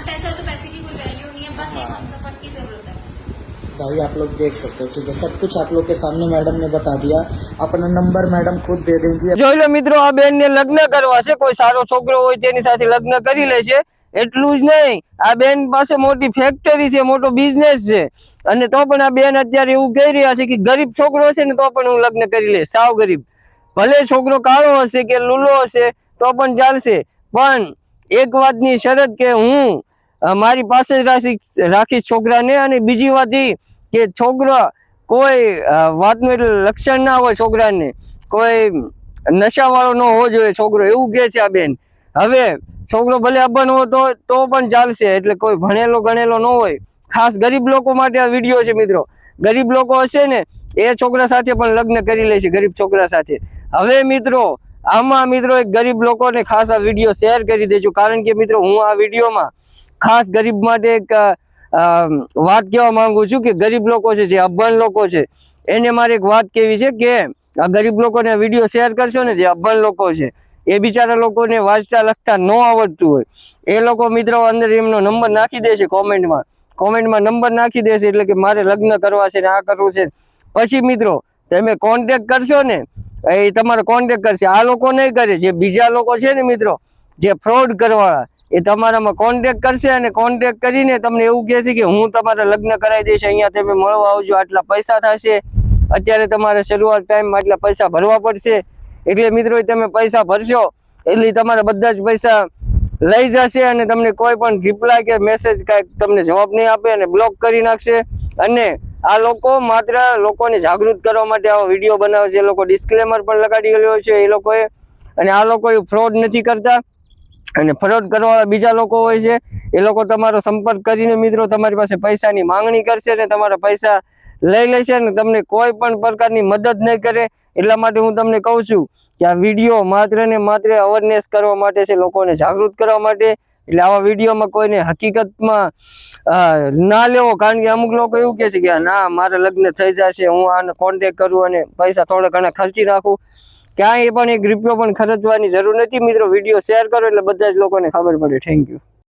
पास पैसा है तो पैसे की कोई वैल्यू नहीं है, बस एक हम सपोर्ट की जरूरत है। भाई आप लोग देख सकते हो, ठीक है, सब कुछ आप लोग के सामने मैडम ने बता दिया। अपना नंबर मैडम खुद दे देंगी। જોઈ લો મિત્રો, આ બેન ને લગ્ન કરવા છે, કોઈ સારો છોકરો હોય તેની સાથે લગ્ન કરી લે છે। એટલું જ નહીં, આ બેન પાસે મોટી ફેક્ટરી છે, મોટો બિઝનેસ છે, અને તો પણ આ બેન અત્યારે એવું કહી રહ્યા છે કે ગરીબ છોકરો હશે ને તો પણ હું લગ્ન કરી લઈશ, સાવ ગરીબ, ભલે છોકરો કાળો હશે કે લૂલો હશે તો પણ ચાલશે, પણ એક વાતની શરત કે હું મારી પાસે જ રાખીશ છોકરાને। અને બીજી વાત એ કે છોકરા કોઈ વાતનું એટલે લક્ષણ ના હોય, છોકરાને કોઈ નશાવાળો ન હોવો જોઈએ છોકરો, એવું કહે છે આ બેન। હવે છોકરો ભલે અભણ હોય તો પણ ચાલશે, એટલે કોઈ ભણેલો ગણેલો ન હોય। ખાસ ગરીબ લોકો માટે આ વિડીયો છે મિત્રો, ગરીબ લોકો હશે ને એ છોકરા સાથે પણ લગ્ન કરી લે છે, ગરીબ છોકરા સાથે। હવે મિત્રો આમાં મિત્રો એક ગરીબ લોકોને ખાસ આ વિડીયો શેર કરી દેજો, કારણ કે મિત્રો હું આ વિડીયોમાં ખાસ ગરીબ માટે એક વાત કહેવા માંગુ છું કે ગરીબ લોકો છે, જે અભણ લોકો છે, એને મારે એક વાત કહેવી છે કે આ ગરીબ લોકોને વિડીયો શેર કરશો ને, જે અભણ લોકો છે, એ બિચારા લોકોને વાંચતા લખતા ન આવડતું હોય, એ લોકો મિત્રો અંદર એમનો નંબર નાખી દેશે, કોમેન્ટમાં નંબર નાખી દેશે, એટલે કે મારે લગ્ન કરવા છે ને આ કરવું છે। પછી મિત્રો તમે કોન્ટેક્ટ કરશો ને, એ તમારો કોન્ટેક્ટ કરશે, આ લોકો નહીં કરે, જે બીજા લોકો છે ને મિત્રો, જે ફ્રોડ કરવાવાળા, એ તમારામાં કોન્ટેક્ટ કરશે અને કોન્ટેક્ટ કરીને તમને એવું કહેશે કે હું તમારા લગ્ન કરાવી દઈશ, અહીંયા તમે મળવા આવજો, આટલા પૈસા થશે, અત્યારે તમારે શરૂઆત ટાઈમમાં આટલા પૈસા ભરવા પડશે, એટલે મિત્રો તમે પૈસા ભરશો એટલે તમારા બધા જ પૈસા લઈ જશે અને તમને કોઈ પણ રિપ્લાય કે મેસેજ કાંઈ તમને જવાબ નહીં આપે અને બ્લોક કરી નાખશે। અને આ લોકો માત્ર લોકોને જાગૃત કરવા માટે આવો વિડીયો બનાવે છે, એ લોકો ડિસ્ક્લેમર પણ લગાડી રહ્યો છે એ લોકોએ, અને આ લોકો ફ્રોડ નથી કરતા, અને ફ્રોડ કરવાવાળા બીજા લોકો હોય છે, એ લોકો તમારો સંપર્ક કરીને મિત્રો તમારી પાસે પૈસાની માંગણી કરશે ને તમારા પૈસા લઈ લેશે ને તમને કોઈ પણ પ્રકારની મદદ નહીં કરે। એટલા માટે હું તમને કહું છું કે આ વિડીયો માત્ર ને માત્ર અવેરનેસ કરવા માટે છે, લોકોને જાગૃત કરવા માટે। એટલે આવા વિડીયોમાં કોઈને હકીકતમાં ના લેવો, કારણ કે અમુક લોકો એવું કહે છે કે ના મારે લગ્ન થઈ જશે, હું આને કોન્ટેક્ટ કરું અને પૈસા થોડા ઘણા ખર્ચી નાખું, ક્યાંય પણ એક રૂપિયો પણ ખર્ચવાની જરૂર નથી મિત્રો। વિડીયો શેર કરો એટલે બધા જ લોકોને ખબર પડે। Thank you.